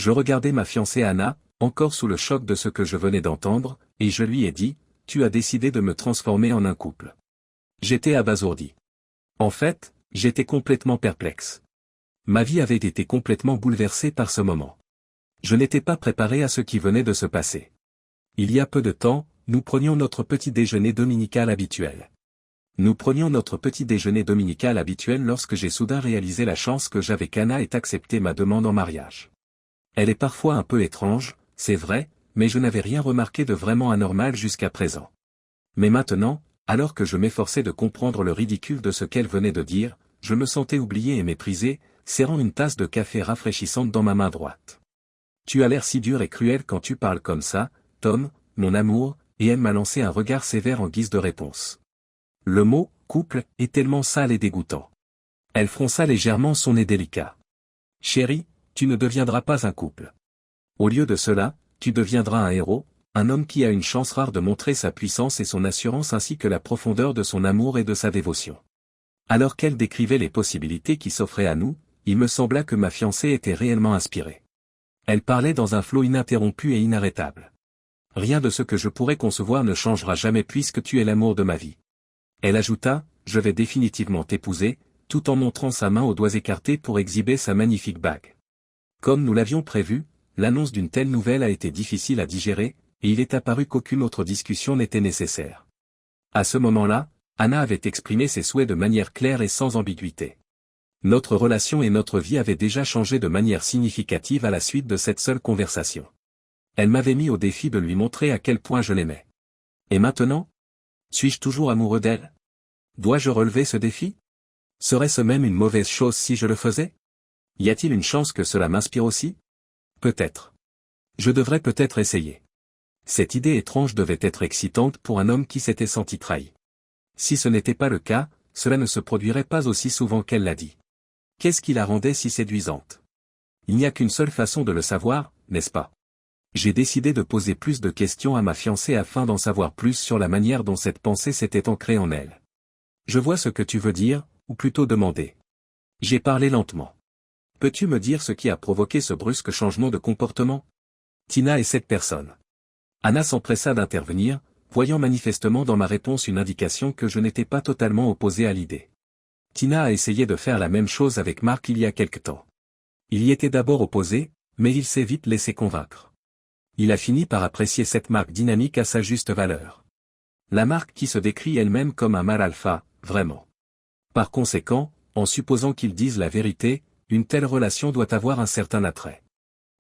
Je regardais ma fiancée Anna, encore sous le choc de ce que je venais d'entendre, et je lui ai dit, « Tu as décidé de me transformer en un couple. » J'étais abasourdi. En fait, j'étais complètement perplexe. Ma vie avait été complètement bouleversée par ce moment. Je n'étais pas préparé à ce qui venait de se passer. Il y a peu de temps, nous prenions notre petit déjeuner dominical habituel. Lorsque j'ai soudain réalisé la chance que j'avais qu'Anna ait accepté ma demande en mariage. Elle est parfois un peu étrange, c'est vrai, mais je n'avais rien remarqué de vraiment anormal jusqu'à présent. Mais maintenant, alors que je m'efforçais de comprendre le ridicule de ce qu'elle venait de dire, je me sentais oublié et méprisé, serrant une tasse de café rafraîchissante dans ma main droite. « Tu as l'air si dur et cruel quand tu parles comme ça, Tom, mon amour », et elle m'a lancé un regard sévère en guise de réponse. Le mot « couple » est tellement sale et dégoûtant. Elle fronça légèrement son nez délicat. « Chérie, tu ne deviendras pas un couple. Au lieu de cela, tu deviendras un héros, un homme qui a une chance rare de montrer sa puissance et son assurance ainsi que la profondeur de son amour et de sa dévotion. » Alors qu'elle décrivait les possibilités qui s'offraient à nous, il me sembla que ma fiancée était réellement inspirée. Elle parlait dans un flot ininterrompu et inarrêtable. « Rien de ce que je pourrais concevoir ne changera jamais puisque tu es l'amour de ma vie. » Elle ajouta, « Je vais définitivement t'épouser », tout en montrant sa main aux doigts écartés pour exhiber sa magnifique bague. Comme nous l'avions prévu, l'annonce d'une telle nouvelle a été difficile à digérer, et il est apparu qu'aucune autre discussion n'était nécessaire. À ce moment-là, Anna avait exprimé ses souhaits de manière claire et sans ambiguïté. Notre relation et notre vie avaient déjà changé de manière significative à la suite de cette seule conversation. Elle m'avait mis au défi de lui montrer à quel point je l'aimais. Et maintenant ? Suis-je toujours amoureux d'elle ? Dois-je relever ce défi ? Serait-ce même une mauvaise chose si je le faisais ? Y a-t-il une chance que cela m'inspire aussi ? Peut-être. Je devrais peut-être essayer. Cette idée étrange devait être excitante pour un homme qui s'était senti trahi. Si ce n'était pas le cas, cela ne se produirait pas aussi souvent qu'elle l'a dit. Qu'est-ce qui la rendait si séduisante ? Il n'y a qu'une seule façon de le savoir, n'est-ce pas ? J'ai décidé de poser plus de questions à ma fiancée afin d'en savoir plus sur la manière dont cette pensée s'était ancrée en elle. Je vois ce que tu veux dire, ou plutôt demander. J'ai parlé lentement. Peux-tu me dire ce qui a provoqué ce brusque changement de comportement ? Tina est cette personne. Anna s'empressa d'intervenir, voyant manifestement dans ma réponse une indication que je n'étais pas totalement opposé à l'idée. Tina a essayé de faire la même chose avec Mark il y a quelque temps. Il y était d'abord opposé, mais il s'est vite laissé convaincre. Il a fini par apprécier cette marque dynamique à sa juste valeur. La marque qui se décrit elle-même comme un mâle alpha, vraiment. Par conséquent, en supposant qu'ils disent la vérité, une telle relation doit avoir un certain attrait.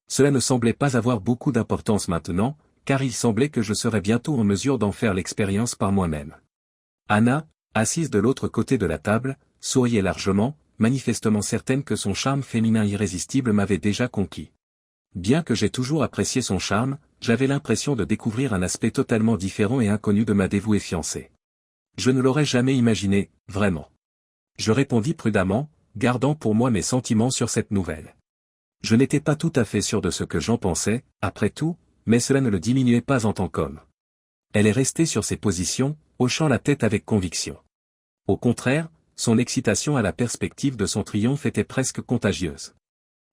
Cela ne semblait pas avoir beaucoup d'importance maintenant, car il semblait que je serais bientôt en mesure d'en faire l'expérience par moi-même. Anna, assise de l'autre côté de la table, souriait largement, manifestement certaine que son charme féminin irrésistible m'avait déjà conquis. Bien que j'aie toujours apprécié son charme, j'avais l'impression de découvrir un aspect totalement différent et inconnu de ma dévouée fiancée. Je ne l'aurais jamais imaginé, vraiment. Je répondis prudemment, gardant pour moi mes sentiments sur cette nouvelle. Je n'étais pas tout à fait sûr de ce que j'en pensais, après tout, mais cela ne le diminuait pas en tant qu'homme. Elle est restée sur ses positions, hochant la tête avec conviction. Au contraire, son excitation à la perspective de son triomphe était presque contagieuse.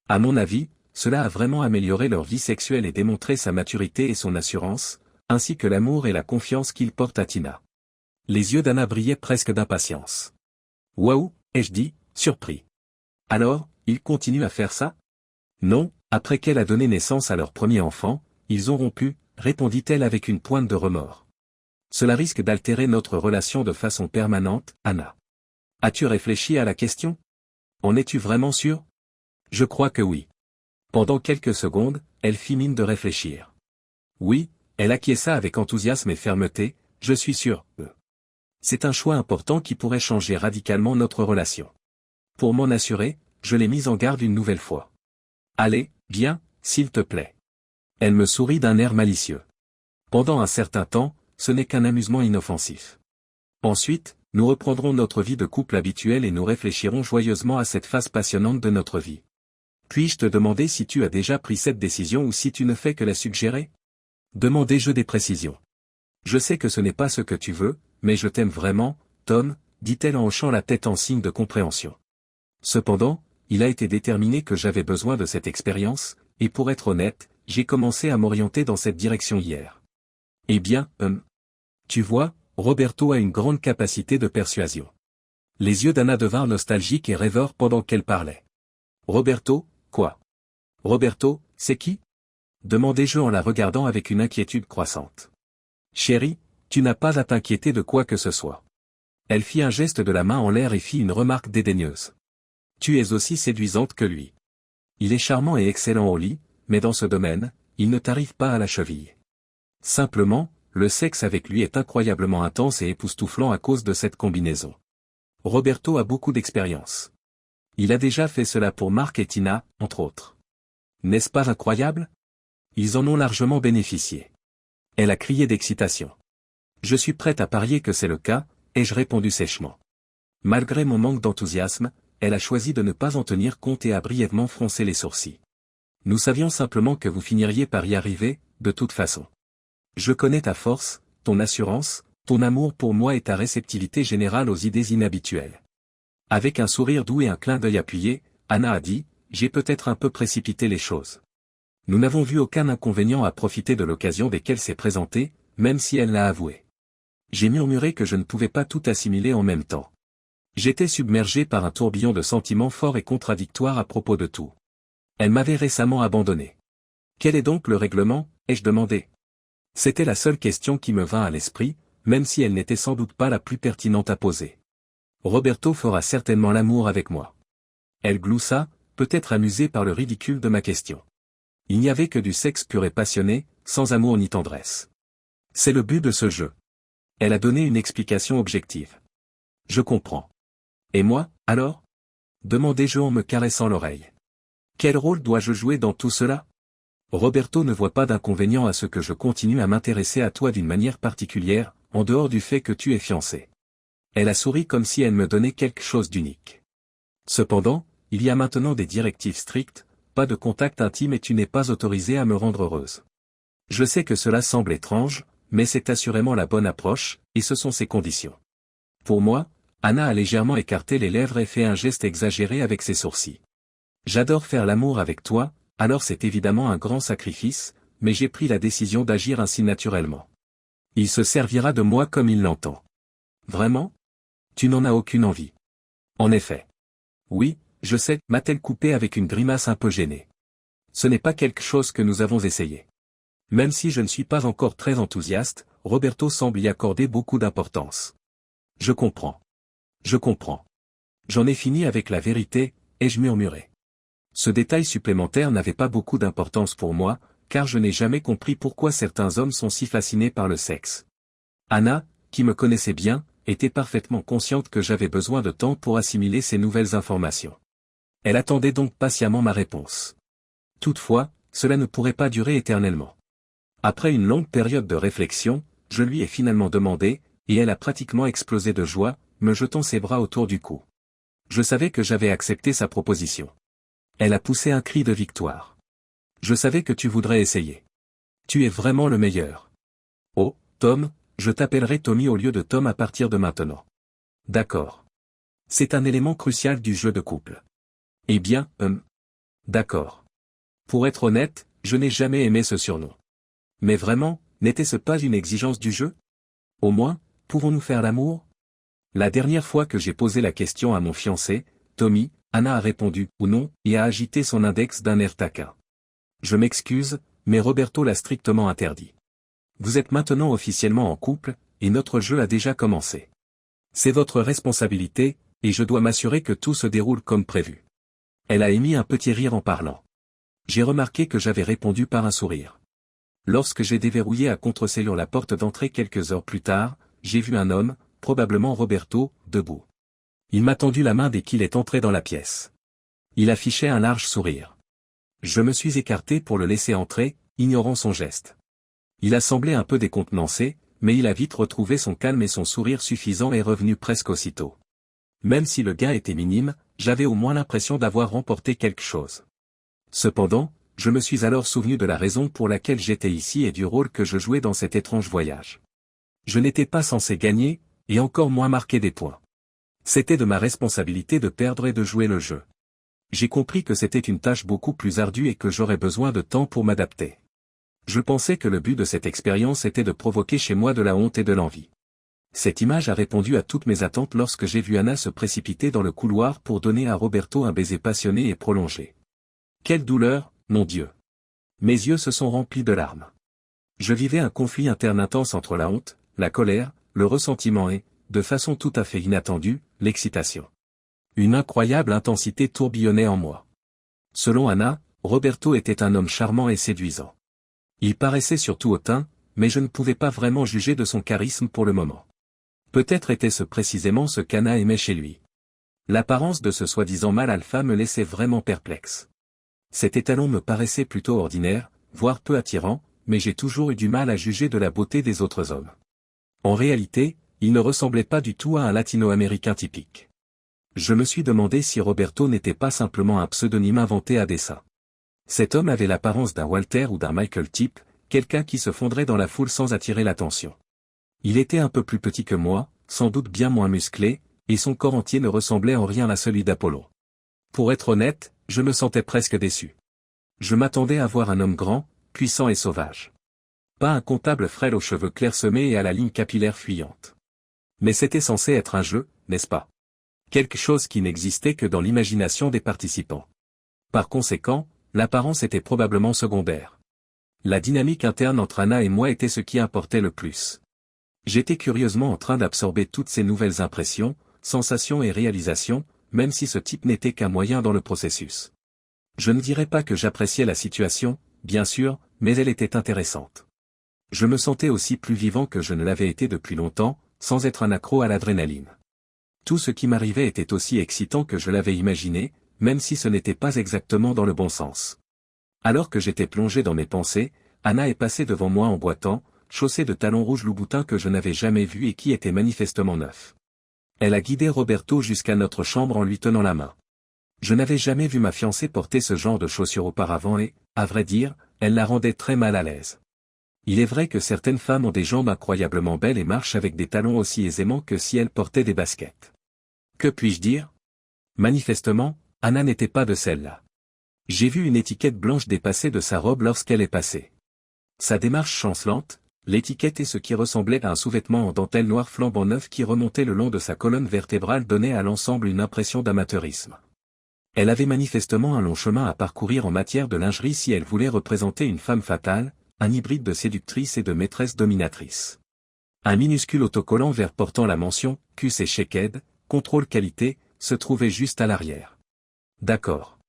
À mon avis, cela a vraiment amélioré leur vie sexuelle et démontré sa maturité et son assurance, ainsi que l'amour et la confiance qu'il porte à Tina. Les yeux d'Anna brillaient presque d'impatience. « Waouh !» ai-je dit, surpris. « Alors, ils continuent à faire ça ? » ?»« Non, après qu'elle a donné naissance à leur premier enfant, ils ont rompu, » répondit-elle avec une pointe de remords. « Cela risque d'altérer notre relation de façon permanente, Anna. As-tu réfléchi à la question ? En es-tu vraiment sûr ? Je crois que oui. » Pendant quelques secondes, elle fit mine de réfléchir. Oui, elle acquiesça avec enthousiasme et fermeté, je suis sûr. C'est un choix important qui pourrait changer radicalement notre relation. Pour m'en assurer, je l'ai mise en garde une nouvelle fois. Allez, viens, s'il te plaît. Elle me sourit d'un air malicieux. Pendant un certain temps, ce n'est qu'un amusement inoffensif. Ensuite, nous reprendrons notre vie de couple habituelle et nous réfléchirons joyeusement à cette phase passionnante de notre vie. Puis-je te demander si tu as déjà pris cette décision ou si tu ne fais que la suggérer ? Demandai-je des précisions. Je sais que ce n'est pas ce que tu veux, mais je t'aime vraiment, Tom, dit-elle en hochant la tête en signe de compréhension. Cependant, il a été déterminé que j'avais besoin de cette expérience, et pour être honnête, j'ai commencé à m'orienter dans cette direction hier. Eh bien, tu vois, Roberto a une grande capacité de persuasion. Les yeux d'Anna devinrent nostalgiques et rêveurs pendant qu'elle parlait. Roberto, quoi? Roberto, c'est qui? Demandai-je en la regardant avec une inquiétude croissante. Chérie, tu n'as pas à t'inquiéter de quoi que ce soit. Elle fit un geste de la main en l'air et fit une remarque dédaigneuse. Tu es aussi séduisante que lui. Il est charmant et excellent au lit, mais dans ce domaine, il ne t'arrive pas à la cheville. Simplement, le sexe avec lui est incroyablement intense et époustouflant à cause de cette combinaison. Roberto a beaucoup d'expérience. Il a déjà fait cela pour Marc et Tina, entre autres. N'est-ce pas incroyable? Ils en ont largement bénéficié. Elle a crié d'excitation. Je suis prête à parier que c'est le cas, ai-je répondu sèchement. Malgré mon manque d'enthousiasme, elle a choisi de ne pas en tenir compte et a brièvement froncé les sourcils. Nous savions simplement que vous finiriez par y arriver, de toute façon. Je connais ta force, ton assurance, ton amour pour moi et ta réceptivité générale aux idées inhabituelles. Avec un sourire doux et un clin d'œil appuyé, Anna a dit, j'ai peut-être un peu précipité les choses. Nous n'avons vu aucun inconvénient à profiter de l'occasion desquelles s'est présentée, même si elle l'a avoué. J'ai murmuré que je ne pouvais pas tout assimiler en même temps. J'étais submergé par un tourbillon de sentiments forts et contradictoires à propos de tout. Elle m'avait récemment abandonné. Quel est donc le règlement, ai-je demandé. C'était la seule question qui me vint à l'esprit, même si elle n'était sans doute pas la plus pertinente à poser. Roberto fera certainement l'amour avec moi. Elle gloussa, peut-être amusée par le ridicule de ma question. Il n'y avait que du sexe pur et passionné, sans amour ni tendresse. C'est le but de ce jeu. Elle a donné une explication objective. Je comprends. Et moi, alors? Demandai-je en me caressant l'oreille. Quel rôle dois-je jouer dans tout cela? Roberto ne voit pas d'inconvénient à ce que je continue à m'intéresser à toi d'une manière particulière, en dehors du fait que tu es fiancé. Elle a souri comme si elle me donnait quelque chose d'unique. Cependant, il y a maintenant des directives strictes, pas de contact intime et tu n'es pas autorisé à me rendre heureuse. Je sais que cela semble étrange, mais c'est assurément la bonne approche, et ce sont ses conditions. Pour moi, Anna a légèrement écarté les lèvres et fait un geste exagéré avec ses sourcils. J'adore faire l'amour avec toi, alors c'est évidemment un grand sacrifice, mais j'ai pris la décision d'agir ainsi naturellement. Il se servira de moi comme il l'entend. Vraiment? Tu n'en as aucune envie. En effet. Oui, je sais, m'a-t-elle coupé avec une grimace un peu gênée. Ce n'est pas quelque chose que nous avons essayé. Même si je ne suis pas encore très enthousiaste, Roberto semble y accorder beaucoup d'importance. Je comprends. Je comprends. J'en ai fini avec la vérité, ai-je murmuré. Ce détail supplémentaire n'avait pas beaucoup d'importance pour moi, car je n'ai jamais compris pourquoi certains hommes sont si fascinés par le sexe. Anna, qui me connaissait bien, était parfaitement consciente que j'avais besoin de temps pour assimiler ces nouvelles informations. Elle attendait donc patiemment ma réponse. Toutefois, cela ne pourrait pas durer éternellement. Après une longue période de réflexion, je lui ai finalement demandé, et elle a pratiquement explosé de joie, me jetant ses bras autour du cou. Je savais que j'avais accepté sa proposition. Elle a poussé un cri de victoire. Je savais que tu voudrais essayer. Tu es vraiment le meilleur. Oh, Tom, je t'appellerai Tommy au lieu de Tom à partir de maintenant. D'accord. C'est un élément crucial du jeu de couple. Eh bien, d'accord. Pour être honnête, je n'ai jamais aimé ce surnom. Mais vraiment, n'était-ce pas une exigence du jeu? Au moins, pouvons-nous faire l'amour? La dernière fois que j'ai posé la question à mon fiancé, Tommy, Anna a répondu « ou non » et a agité son index d'un air taquin. Je m'excuse, mais Roberto l'a strictement interdit. Vous êtes maintenant officiellement en couple, et notre jeu a déjà commencé. C'est votre responsabilité, et je dois m'assurer que tout se déroule comme prévu. Elle a émis un petit rire en parlant. J'ai remarqué que j'avais répondu par un sourire. Lorsque j'ai déverrouillé à contre-scellure la porte d'entrée quelques heures plus tard, j'ai vu un homme, probablement Roberto, debout. Il m'a tendu la main dès qu'il est entré dans la pièce. Il affichait un large sourire. Je me suis écarté pour le laisser entrer, ignorant son geste. Il a semblé un peu décontenancé, mais il a vite retrouvé son calme et son sourire suffisant est revenu presque aussitôt. Même si le gain était minime, j'avais au moins l'impression d'avoir remporté quelque chose. Cependant, je me suis alors souvenu de la raison pour laquelle j'étais ici et du rôle que je jouais dans cet étrange voyage. Je n'étais pas censé gagner, et encore moins marquer des points. C'était de ma responsabilité de perdre et de jouer le jeu. J'ai compris que c'était une tâche beaucoup plus ardue et que j'aurais besoin de temps pour m'adapter. Je pensais que le but de cette expérience était de provoquer chez moi de la honte et de l'envie. Cette image a répondu à toutes mes attentes lorsque j'ai vu Anna se précipiter dans le couloir pour donner à Roberto un baiser passionné et prolongé. Quelle douleur, mon Dieu! Mes yeux se sont remplis de larmes. Je vivais un conflit interne intense entre la honte, la colère, le ressentiment et, de façon tout à fait inattendue, l'excitation. Une incroyable intensité tourbillonnait en moi. Selon Anna, Roberto était un homme charmant et séduisant. Il paraissait surtout hautain, mais je ne pouvais pas vraiment juger de son charisme pour le moment. Peut-être était-ce précisément ce qu'Anna aimait chez lui. L'apparence de ce soi-disant mâle alpha me laissait vraiment perplexe. Cet étalon me paraissait plutôt ordinaire, voire peu attirant, mais j'ai toujours eu du mal à juger de la beauté des autres hommes. En réalité, il ne ressemblait pas du tout à un latino-américain typique. Je me suis demandé si Roberto n'était pas simplement un pseudonyme inventé à dessein. Cet homme avait l'apparence d'un Walter ou d'un Michael type, quelqu'un qui se fondrait dans la foule sans attirer l'attention. Il était un peu plus petit que moi, sans doute bien moins musclé, et son corps entier ne ressemblait en rien à celui d'Apollon. Pour être honnête, je me sentais presque déçu. Je m'attendais à voir un homme grand, puissant et sauvage. Pas un comptable frêle aux cheveux clairsemés et à la ligne capillaire fuyante. Mais c'était censé être un jeu, n'est-ce pas? Quelque chose qui n'existait que dans l'imagination des participants. Par conséquent, l'apparence était probablement secondaire. La dynamique interne entre Anna et moi était ce qui importait le plus. J'étais curieusement en train d'absorber toutes ces nouvelles impressions, sensations et réalisations, même si ce type n'était qu'un moyen dans le processus. Je ne dirais pas que j'appréciais la situation, bien sûr, mais elle était intéressante. Je me sentais aussi plus vivant que je ne l'avais été depuis longtemps, sans être un accro à l'adrénaline. Tout ce qui m'arrivait était aussi excitant que je l'avais imaginé, même si ce n'était pas exactement dans le bon sens. Alors que j'étais plongé dans mes pensées, Anna est passée devant moi en boitant, chaussée de talons rouges loup-boutin que je n'avais jamais vus et qui étaient manifestement neufs. Elle a guidé Roberto jusqu'à notre chambre en lui tenant la main. Je n'avais jamais vu ma fiancée porter ce genre de chaussures auparavant et, à vrai dire, elle la rendait très mal à l'aise. Il est vrai que certaines femmes ont des jambes incroyablement belles et marchent avec des talons aussi aisément que si elles portaient des baskets. Que puis-je dire? Manifestement, Anna n'était pas de celle-là. J'ai vu une étiquette blanche dépasser de sa robe lorsqu'elle est passée. Sa démarche chancelante, l'étiquette et ce qui ressemblait à un sous-vêtement en dentelle noire flambant neuf qui remontait le long de sa colonne vertébrale donnait à l'ensemble une impression d'amateurisme. Elle avait manifestement un long chemin à parcourir en matière de lingerie si elle voulait représenter une femme fatale, un hybride de séductrice et de maîtresse dominatrice. Un minuscule autocollant vert portant la mention « QC Checked », contrôle qualité, se trouvait juste à l'arrière. D'accord.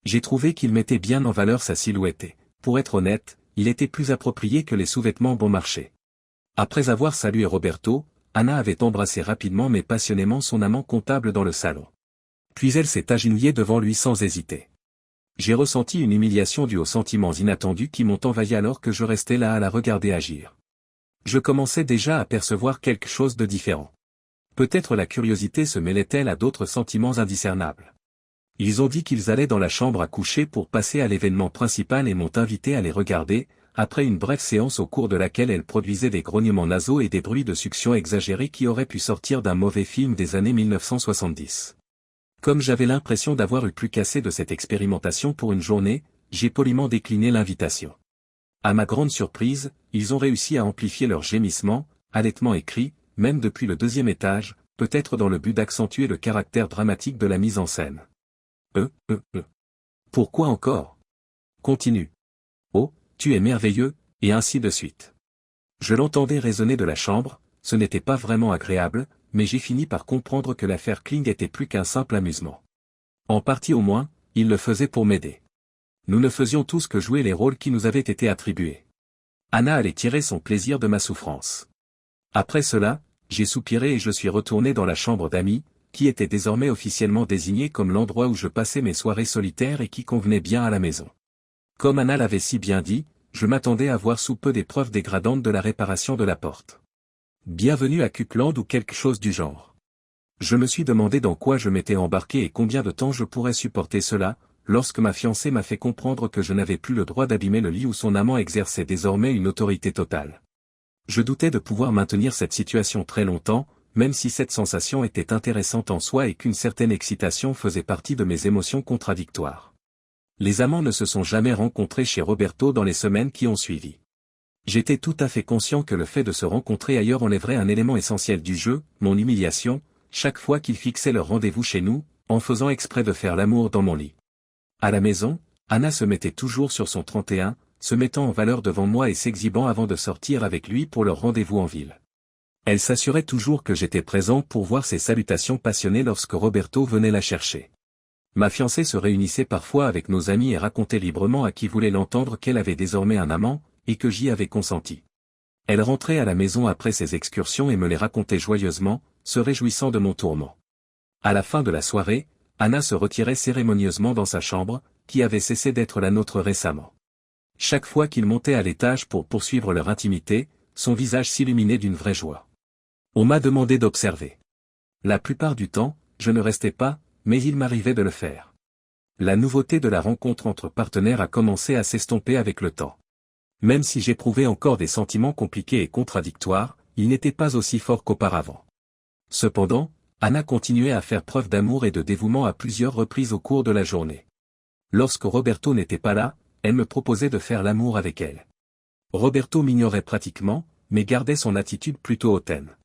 J'ai trouvé qu'il mettait bien en valeur sa silhouette et, pour être honnête, il était plus approprié que les sous-vêtements bon marché. Après avoir salué Roberto, Anna avait embrassé rapidement mais passionnément son amant comptable dans le salon. Puis elle s'est agenouillée devant lui sans hésiter. J'ai ressenti une humiliation due aux sentiments inattendus qui m'ont envahi alors que je restais là à la regarder agir. Je commençais déjà à percevoir quelque chose de différent. Peut-être la curiosité se mêlait-elle à d'autres sentiments indiscernables. Ils ont dit qu'ils allaient dans la chambre à coucher pour passer à l'événement principal et m'ont invité à les regarder, après une brève séance au cours de laquelle elles produisaient des grognements nasaux et des bruits de succion exagérés qui auraient pu sortir d'un mauvais film des années 1970. Comme j'avais l'impression d'avoir eu plus qu'assez de cette expérimentation pour une journée, j'ai poliment décliné l'invitation. À ma grande surprise, ils ont réussi à amplifier leurs gémissements, halètements et cris, même depuis le 2e étage, peut-être dans le but d'accentuer le caractère dramatique de la mise en scène. Pourquoi encore? Continue. Oh, tu es merveilleux, et ainsi de suite. Je l'entendais résonner de la chambre, ce n'était pas vraiment agréable, mais j'ai fini par comprendre que l'affaire Kling était plus qu'un simple amusement. En partie au moins, il le faisait pour m'aider. Nous ne faisions tous que jouer les rôles qui nous avaient été attribués. Anna allait tirer son plaisir de ma souffrance. Après cela, j'ai soupiré et je suis retourné dans la chambre d'amis, qui était désormais officiellement désigné comme l'endroit où je passais mes soirées solitaires et qui convenait bien à la maison. Comme Anna l'avait si bien dit, je m'attendais à voir sous peu des preuves dégradantes de la réparation de la porte. Bienvenue à Cupland ou quelque chose du genre. Je me suis demandé dans quoi je m'étais embarqué et combien de temps je pourrais supporter cela, lorsque ma fiancée m'a fait comprendre que je n'avais plus le droit d'abîmer le lit où son amant exerçait désormais une autorité totale. Je doutais de pouvoir maintenir cette situation très longtemps, même si cette sensation était intéressante en soi et qu'une certaine excitation faisait partie de mes émotions contradictoires. Les amants ne se sont jamais rencontrés chez Roberto dans les semaines qui ont suivi. J'étais tout à fait conscient que le fait de se rencontrer ailleurs enlèverait un élément essentiel du jeu, mon humiliation, chaque fois qu'ils fixaient leur rendez-vous chez nous, en faisant exprès de faire l'amour dans mon lit. À la maison, Anna se mettait toujours sur son 31, se mettant en valeur devant moi et s'exhibant avant de sortir avec lui pour leur rendez-vous en ville. Elle s'assurait toujours que j'étais présent pour voir ses salutations passionnées lorsque Roberto venait la chercher. Ma fiancée se réunissait parfois avec nos amis et racontait librement à qui voulait l'entendre qu'elle avait désormais un amant, et que j'y avais consenti. Elle rentrait à la maison après ses excursions et me les racontait joyeusement, se réjouissant de mon tourment. À la fin de la soirée, Anna se retirait cérémonieusement dans sa chambre, qui avait cessé d'être la nôtre récemment. Chaque fois qu'ils montaient à l'étage pour poursuivre leur intimité, son visage s'illuminait d'une vraie joie. On m'a demandé d'observer. La plupart du temps, je ne restais pas, mais il m'arrivait de le faire. La nouveauté de la rencontre entre partenaires a commencé à s'estomper avec le temps. Même si j'éprouvais encore des sentiments compliqués et contradictoires, ils n'étaient pas aussi forts qu'auparavant. Cependant, Anna continuait à faire preuve d'amour et de dévouement à plusieurs reprises au cours de la journée. Lorsque Roberto n'était pas là, elle me proposait de faire l'amour avec elle. Roberto m'ignorait pratiquement, mais gardait son attitude plutôt hautaine.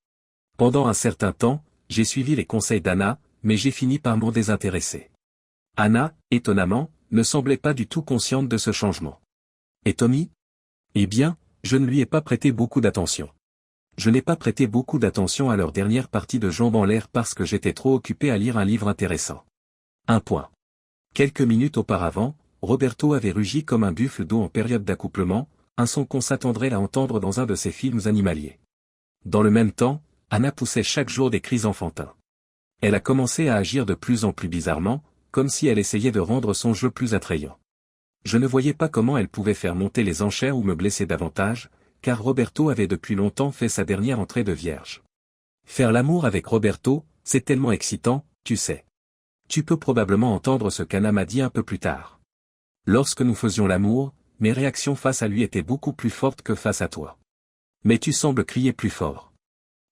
Pendant un certain temps, j'ai suivi les conseils d'Anna, mais j'ai fini par m'en désintéresser. Anna, étonnamment, ne semblait pas du tout consciente de ce changement. Et Tommy ? Eh bien, je ne lui ai pas prêté beaucoup d'attention. Je n'ai pas prêté beaucoup d'attention à leur dernière partie de jambes en l'air parce que j'étais trop occupé à lire un livre intéressant. Un point. Quelques minutes auparavant, Roberto avait rugi comme un buffle d'eau en période d'accouplement, un son qu'on s'attendrait à entendre dans un de ses films animaliers. Dans le même temps, Anna poussait chaque jour des cris enfantins. Elle a commencé à agir de plus en plus bizarrement, comme si elle essayait de rendre son jeu plus attrayant. Je ne voyais pas comment elle pouvait faire monter les enchères ou me blesser davantage, car Roberto avait depuis longtemps fait sa dernière entrée de vierge. Faire l'amour avec Roberto, c'est tellement excitant, tu sais. Tu peux probablement entendre ce qu'Anna m'a dit un peu plus tard. Lorsque nous faisions l'amour, mes réactions face à lui étaient beaucoup plus fortes que face à toi. Mais tu sembles crier plus fort.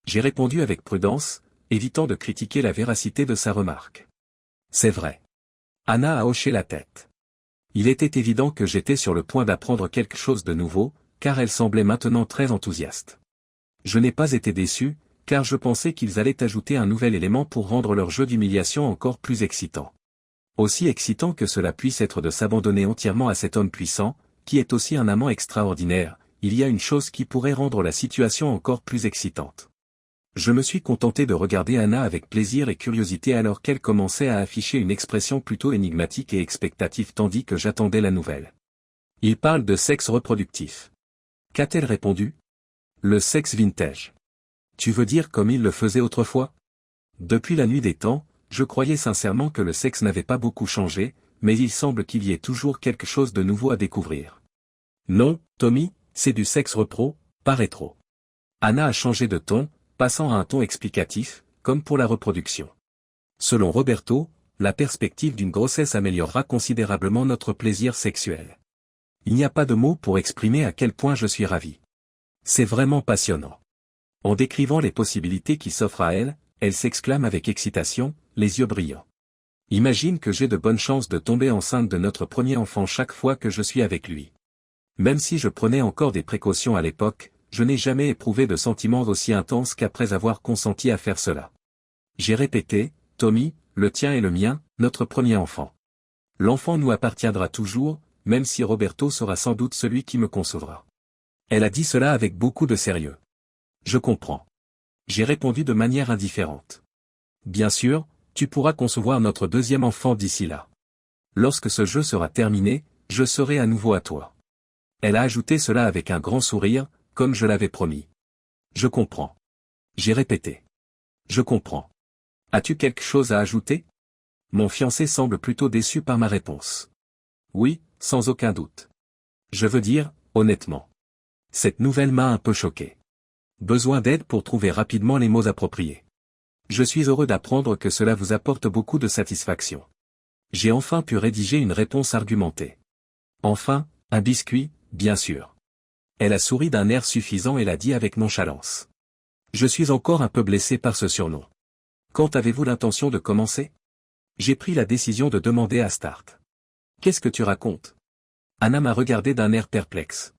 J'ai répondu avec prudence, évitant de critiquer la véracité de sa remarque. C'est vrai. Anna a hoché la tête. Il était évident que j'étais sur le point d'apprendre quelque chose de nouveau, car elle semblait maintenant très enthousiaste. Je n'ai pas été déçu, car je pensais qu'ils allaient ajouter un nouvel élément pour rendre leur jeu d'humiliation encore plus excitant. Aussi excitant que cela puisse être de s'abandonner entièrement à cet homme puissant, qui est aussi un amant extraordinaire, il y a une chose qui pourrait rendre la situation encore plus excitante. Je me suis contenté de regarder Anna avec plaisir et curiosité alors qu'elle commençait à afficher une expression plutôt énigmatique et expectative tandis que j'attendais la nouvelle. Il parle de sexe reproductif. Qu'a-t-elle répondu? Le sexe vintage. Tu veux dire comme il le faisait autrefois? Depuis la nuit des temps, je croyais sincèrement que le sexe n'avait pas beaucoup changé, mais il semble qu'il y ait toujours quelque chose de nouveau à découvrir. Non, Tommy, c'est du sexe repro, pas rétro. Anna a changé de ton, passant à un ton explicatif, comme pour la reproduction. Selon Roberto, la perspective d'une grossesse améliorera considérablement notre plaisir sexuel. Il n'y a pas de mots pour exprimer à quel point je suis ravi. C'est vraiment passionnant. En décrivant les possibilités qui s'offrent à elle, elle s'exclame avec excitation, les yeux brillants. Imagine que j'ai de bonnes chances de tomber enceinte de notre premier enfant chaque fois que je suis avec lui. Même si je prenais encore des précautions à l'époque, je n'ai jamais éprouvé de sentiments aussi intenses qu'après avoir consenti à faire cela. J'ai répété, Tommy, le tien et le mien, notre premier enfant. L'enfant nous appartiendra toujours, même si Roberto sera sans doute celui qui me concevra. Elle a dit cela avec beaucoup de sérieux. Je comprends. J'ai répondu de manière indifférente. Bien sûr, tu pourras concevoir notre deuxième enfant d'ici là. Lorsque ce jeu sera terminé, je serai à nouveau à toi. Elle a ajouté cela avec un grand sourire, comme je l'avais promis. Je comprends. J'ai répété. Je comprends. As-tu quelque chose à ajouter? Mon fiancé semble plutôt déçu par ma réponse. Oui, sans aucun doute. Je veux dire, honnêtement. Cette nouvelle m'a un peu choqué. Besoin d'aide pour trouver rapidement les mots appropriés. Je suis heureux d'apprendre que cela vous apporte beaucoup de satisfaction. J'ai enfin pu rédiger une réponse argumentée. Enfin, un biscuit, bien sûr. Elle a souri d'un air suffisant et l'a dit avec nonchalance. Je suis encore un peu blessé par ce surnom. Quand avez-vous l'intention de commencer? J'ai pris la décision de demander à Start. Qu'est-ce que tu racontes? Anna m'a regardé d'un air perplexe.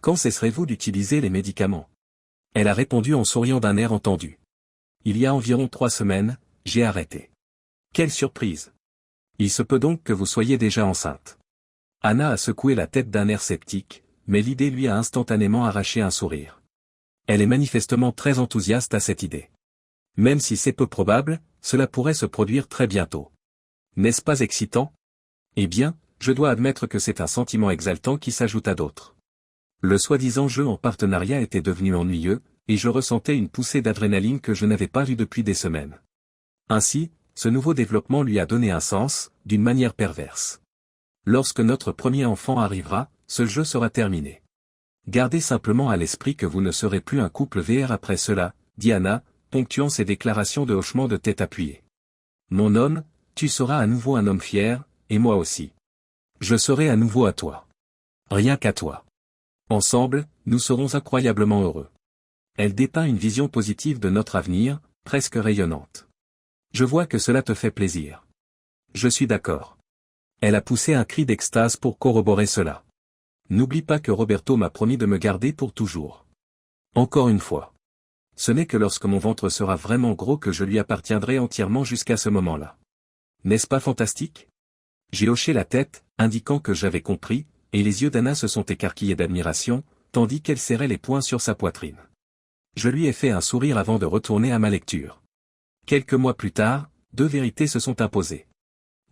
Quand cesserez-vous d'utiliser les médicaments? Elle a répondu en souriant d'un air entendu. Il y a environ 3 semaines, j'ai arrêté. Quelle surprise! Il se peut donc que vous soyez déjà enceinte. Anna a secoué la tête d'un air sceptique, mais l'idée lui a instantanément arraché un sourire. Elle est manifestement très enthousiaste à cette idée. Même si c'est peu probable, cela pourrait se produire très bientôt. N'est-ce pas excitant? Eh bien, je dois admettre que c'est un sentiment exaltant qui s'ajoute à d'autres. Le soi-disant jeu en partenariat était devenu ennuyeux, et je ressentais une poussée d'adrénaline que je n'avais pas vue depuis des semaines. Ainsi, ce nouveau développement lui a donné un sens, d'une manière perverse. Lorsque notre premier enfant arrivera, ce jeu sera terminé. Gardez simplement à l'esprit que vous ne serez plus un couple VR après cela, dit Anna, ponctuant ses déclarations de hochement de tête appuyé. Mon homme, tu seras à nouveau un homme fier, et moi aussi. Je serai à nouveau à toi. Rien qu'à toi. Ensemble, nous serons incroyablement heureux. Elle dépeint une vision positive de notre avenir, presque rayonnante. Je vois que cela te fait plaisir. Je suis d'accord. Elle a poussé un cri d'extase pour corroborer cela. N'oublie pas que Roberto m'a promis de me garder pour toujours. Encore une fois. Ce n'est que lorsque mon ventre sera vraiment gros que je lui appartiendrai entièrement jusqu'à ce moment-là. N'est-ce pas fantastique? J'ai hoché la tête, indiquant que j'avais compris, et les yeux d'Anna se sont écarquillés d'admiration, tandis qu'elle serrait les poings sur sa poitrine. Je lui ai fait un sourire avant de retourner à ma lecture. Quelques mois plus tard, 2 vérités se sont imposées.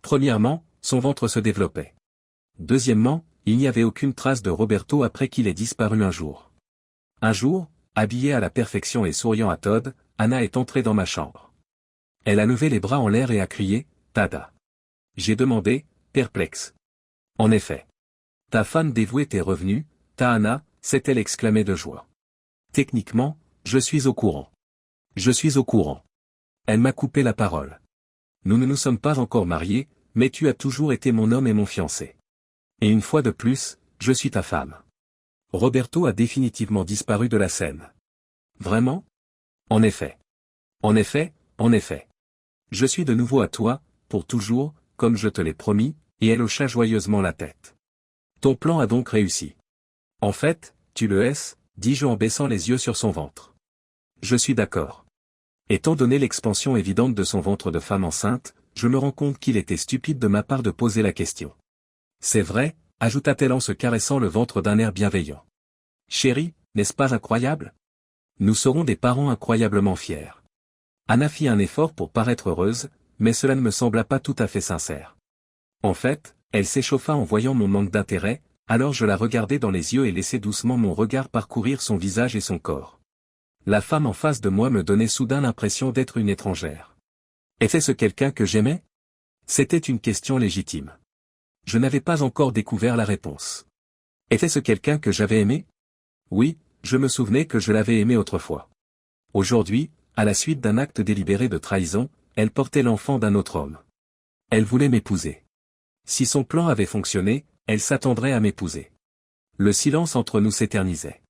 Premièrement, son ventre se développait. Deuxièmement, il n'y avait aucune trace de Roberto après qu'il ait disparu un jour. Un jour, habillée à la perfection et souriant à Todd, Anna est entrée dans ma chambre. Elle a levé les bras en l'air et a crié « Tada ». J'ai demandé, perplexe. En effet. Ta femme dévouée t'est revenue, ta Anna, s'est-elle exclamée de joie. Techniquement, je suis au courant. Je suis au courant. Elle m'a coupé la parole. Nous ne nous sommes pas encore mariés, mais tu as toujours été mon homme et mon fiancé. Et une fois de plus, je suis ta femme. Roberto a définitivement disparu de la scène. Vraiment? En effet. En effet, en effet. Je suis de nouveau à toi, pour toujours, comme je te l'ai promis, et elle hocha joyeusement la tête. Ton plan a donc réussi. En fait, tu le es, dis-je en baissant les yeux sur son ventre. Je suis d'accord. Étant donné l'expansion évidente de son ventre de femme enceinte, je me rends compte qu'il était stupide de ma part de poser la question. C'est vrai, ajouta-t-elle en se caressant le ventre d'un air bienveillant. Chérie, n'est-ce pas incroyable? Nous serons des parents incroyablement fiers. Anna fit un effort pour paraître heureuse, mais cela ne me sembla pas tout à fait sincère. En fait, elle s'échauffa en voyant mon manque d'intérêt, alors je la regardai dans les yeux et laissai doucement mon regard parcourir son visage et son corps. La femme en face de moi me donnait soudain l'impression d'être une étrangère. Était-ce quelqu'un que j'aimais? C'était une question légitime. Je n'avais pas encore découvert la réponse. Était-ce quelqu'un que j'avais aimé? Oui, je me souvenais que je l'avais aimé autrefois. Aujourd'hui, à la suite d'un acte délibéré de trahison, elle portait l'enfant d'un autre homme. Elle voulait m'épouser. Si son plan avait fonctionné, elle s'attendrait à m'épouser. Le silence entre nous s'éternisait.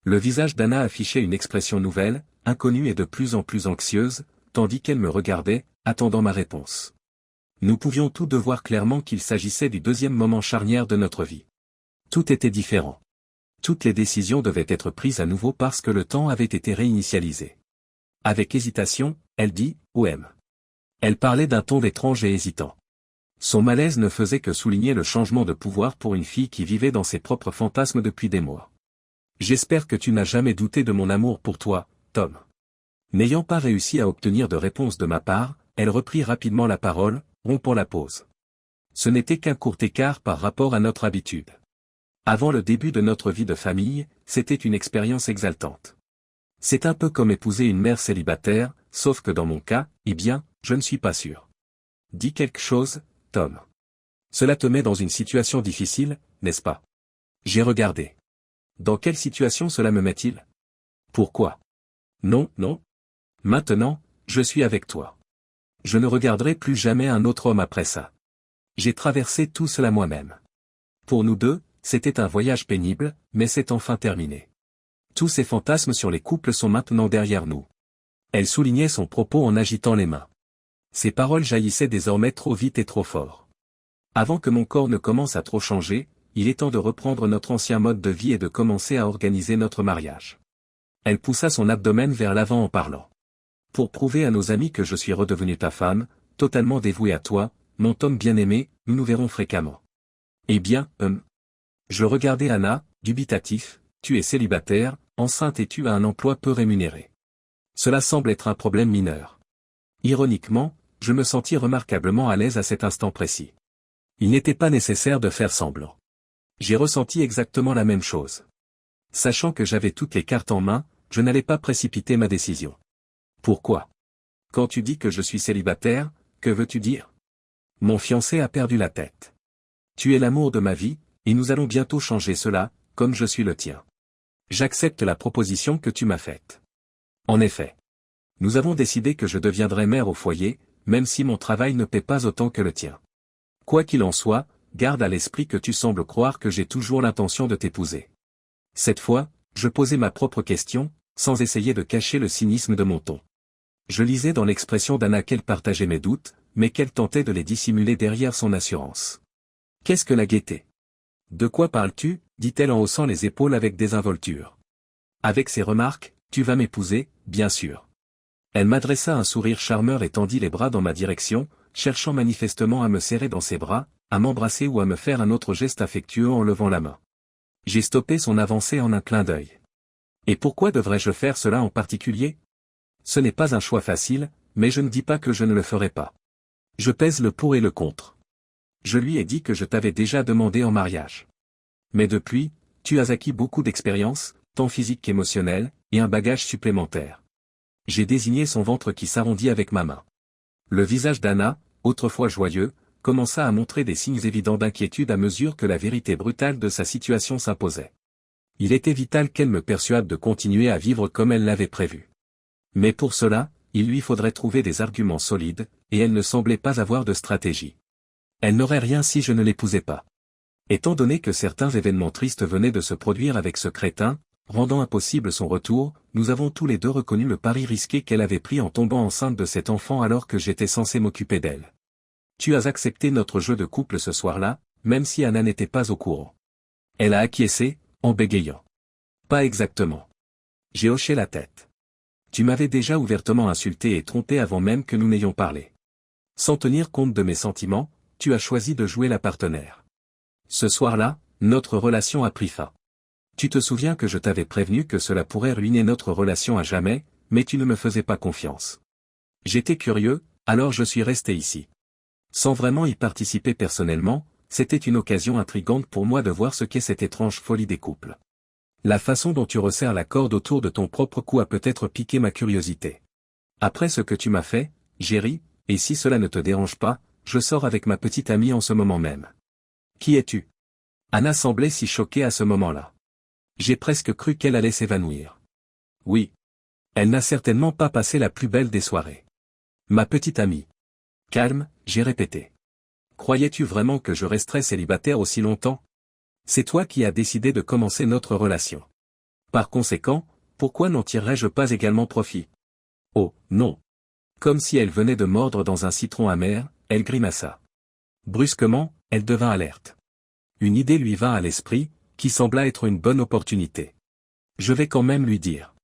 Le visage d'Anna affichait une expression nouvelle, inconnue et de plus en plus anxieuse, tandis qu'elle me regardait, attendant ma réponse. Nous pouvions tous deux voir clairement qu'il s'agissait du deuxième moment charnière de notre vie. Tout était différent. Toutes les décisions devaient être prises à nouveau parce que le temps avait été réinitialisé. Avec hésitation, elle dit « OM ». Elle parlait d'un ton étrange et hésitant. Son malaise ne faisait que souligner le changement de pouvoir pour une fille qui vivait dans ses propres fantasmes depuis des mois. J'espère que tu n'as jamais douté de mon amour pour toi, Tom. N'ayant pas réussi à obtenir de réponse de ma part, elle reprit rapidement la parole, rompant la pause. Ce n'était qu'un court écart par rapport à notre habitude. Avant le début de notre vie de famille, c'était une expérience exaltante. C'est un peu comme épouser une mère célibataire, sauf que dans mon cas, eh bien, je ne suis pas sûr. Dis quelque chose, Tom. Cela te met dans une situation difficile, n'est-ce pas? J'ai regardé. Dans quelle situation cela me met-il? Pourquoi? Non, non. Maintenant, je suis avec toi. Je ne regarderai plus jamais un autre homme après ça. J'ai traversé tout cela moi-même. Pour nous deux, c'était un voyage pénible, mais c'est enfin terminé. Tous ces fantasmes sur les couples sont maintenant derrière nous. Elle soulignait son propos en agitant les mains. Ses paroles jaillissaient désormais trop vite et trop fort. Avant que mon corps ne commence à trop changer, il est temps de reprendre notre ancien mode de vie et de commencer à organiser notre mariage. Elle poussa son abdomen vers l'avant en parlant. Pour prouver à nos amis que je suis redevenue ta femme, totalement dévouée à toi, mon homme bien-aimé, nous nous verrons fréquemment. Eh bien, Je regardais Anna, dubitatif, tu es célibataire, enceinte et tu as un emploi peu rémunéré. Cela semble être un problème mineur. Ironiquement, je me sentis remarquablement à l'aise à cet instant précis. Il n'était pas nécessaire de faire semblant. J'ai ressenti exactement la même chose. Sachant que j'avais toutes les cartes en main, je n'allais pas précipiter ma décision. Pourquoi? Quand tu dis que je suis célibataire, que veux-tu dire? Mon fiancé a perdu la tête. Tu es l'amour de ma vie, et nous allons bientôt changer cela, comme je suis le tien. J'accepte la proposition que tu m'as faite. En effet. Nous avons décidé que je deviendrai mère au foyer, même si mon travail ne paie pas autant que le tien. Quoi qu'il en soit, garde à l'esprit que tu sembles croire que j'ai toujours l'intention de t'épouser. Cette fois, je posais ma propre question, sans essayer de cacher le cynisme de mon ton. Je lisais dans l'expression d'Anna qu'elle partageait mes doutes, mais qu'elle tentait de les dissimuler derrière son assurance. Qu'est-ce que la gaieté? De quoi parles-tu? Dit-elle en haussant les épaules avec désinvolture. Avec ces remarques, tu vas m'épouser, bien sûr. Elle m'adressa un sourire charmeur et tendit les bras dans ma direction, cherchant manifestement à me serrer dans ses bras, à m'embrasser ou à me faire un autre geste affectueux en levant la main. J'ai stoppé son avancée en un clin d'œil. Et pourquoi devrais-je faire cela en particulier? Ce n'est pas un choix facile, mais je ne dis pas que je ne le ferai pas. Je pèse le pour et le contre. Je lui ai dit que je t'avais déjà demandé en mariage. Mais depuis, tu as acquis beaucoup d'expérience, tant physique qu'émotionnelle, et un bagage supplémentaire. J'ai désigné son ventre qui s'arrondit avec ma main. Le visage d'Anna, autrefois joyeux, commença à montrer des signes évidents d'inquiétude à mesure que la vérité brutale de sa situation s'imposait. Il était vital qu'elle me persuade de continuer à vivre comme elle l'avait prévu. Mais pour cela, il lui faudrait trouver des arguments solides, et elle ne semblait pas avoir de stratégie. Elle n'aurait rien si je ne l'épousais pas. Étant donné que certains événements tristes venaient de se produire avec ce crétin, rendant impossible son retour, nous avons tous les deux reconnu le pari risqué qu'elle avait pris en tombant enceinte de cet enfant alors que j'étais censé m'occuper d'elle. Tu as accepté notre jeu de couple ce soir-là, même si Anna n'était pas au courant. Elle a acquiescé, en bégayant. Pas exactement. J'ai hoché la tête. Tu m'avais déjà ouvertement insulté et trompé avant même que nous n'ayons parlé. Sans tenir compte de mes sentiments, tu as choisi de jouer la partenaire. Ce soir-là, notre relation a pris fin. Tu te souviens que je t'avais prévenu que cela pourrait ruiner notre relation à jamais, mais tu ne me faisais pas confiance. J'étais curieux, alors je suis resté ici. Sans vraiment y participer personnellement, c'était une occasion intrigante pour moi de voir ce qu'est cette étrange folie des couples. La façon dont tu resserres la corde autour de ton propre cou a peut-être piqué ma curiosité. Après ce que tu m'as fait, j'ai ri, et si cela ne te dérange pas, je sors avec ma petite amie en ce moment même. Qui es-tu? Anna semblait si choquée à ce moment-là. J'ai presque cru qu'elle allait s'évanouir. Oui. Elle n'a certainement pas passé la plus belle des soirées. Ma petite amie. Calme, j'ai répété. Croyais-tu vraiment que je resterais célibataire aussi longtemps? C'est toi qui as décidé de commencer notre relation. Par conséquent, pourquoi n'en tirerais-je pas également profit? Oh, non. Comme si elle venait de mordre dans un citron amer, elle grimaça. Brusquement, elle devint alerte. Une idée lui vint à l'esprit, qui sembla être une bonne opportunité. Je vais quand même lui dire.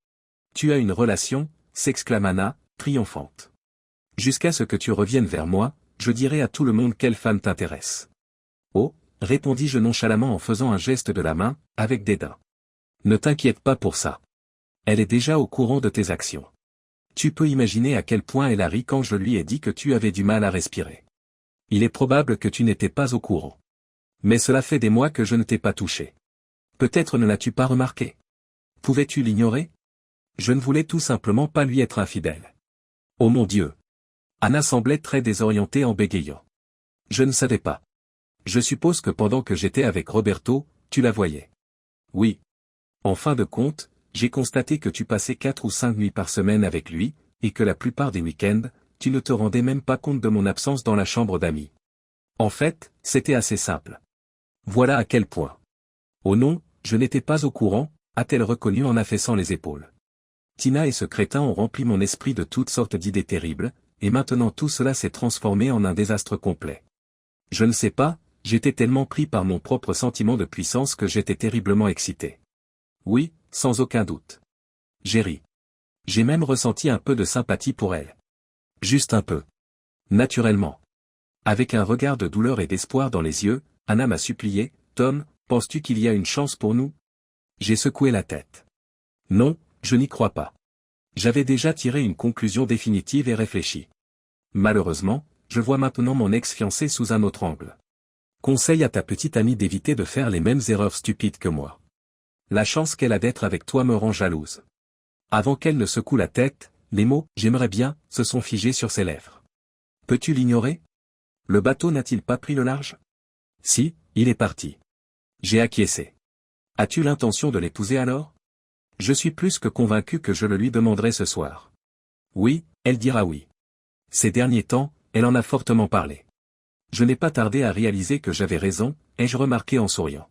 Tu as une relation, s'exclama Anna, triomphante. Jusqu'à ce que tu reviennes vers moi, je dirai à tout le monde quelle femme t'intéresse. Oh, répondis-je nonchalamment en faisant un geste de la main, avec dédain. Ne t'inquiète pas pour ça. Elle est déjà au courant de tes actions. Tu peux imaginer à quel point elle a ri quand je lui ai dit que tu avais du mal à respirer. Il est probable que tu n'étais pas au courant. Mais cela fait des mois que je ne t'ai pas touché. Peut-être ne l'as-tu pas remarqué. Pouvais-tu l'ignorer? Je ne voulais tout simplement pas lui être infidèle. Oh mon Dieu! Anna semblait très désorientée en bégayant. Je ne savais pas. Je suppose que pendant que j'étais avec Roberto, tu la voyais. Oui. En fin de compte, j'ai constaté que tu passais 4 ou 5 nuits par semaine avec lui, et que la plupart des week-ends, tu ne te rendais même pas compte de mon absence dans la chambre d'amis. En fait, c'était assez simple. Voilà à quel point. Oh non, je n'étais pas au courant, a-t-elle reconnu en affaissant les épaules. Tina et ce crétin ont rempli mon esprit de toutes sortes d'idées terribles, et maintenant tout cela s'est transformé en un désastre complet. Je ne sais pas, j'étais tellement pris par mon propre sentiment de puissance que j'étais terriblement excité. Oui, sans aucun doute. J'ai ri. J'ai même ressenti un peu de sympathie pour elle. Juste un peu. Naturellement. Avec un regard de douleur et d'espoir dans les yeux, Anna m'a supplié, « Tom, penses-tu qu'il y a une chance pour nous ?» J'ai secoué la tête. Non, je n'y crois pas. J'avais déjà tiré une conclusion définitive et réfléchie. Malheureusement, je vois maintenant mon ex-fiancé sous un autre angle. Conseille à ta petite amie d'éviter de faire les mêmes erreurs stupides que moi. La chance qu'elle a d'être avec toi me rend jalouse. Avant qu'elle ne secoue la tête, les mots « j'aimerais bien » se sont figés sur ses lèvres. Peux-tu l'ignorer? Le bateau n'a-t-il pas pris le large? Si, il est parti. J'ai acquiescé. As-tu l'intention de l'épouser alors? Je suis plus que convaincu que je le lui demanderai ce soir. Oui, elle dira oui. Ces derniers temps, elle en a fortement parlé. Je n'ai pas tardé à réaliser que j'avais raison, ai-je remarqué en souriant.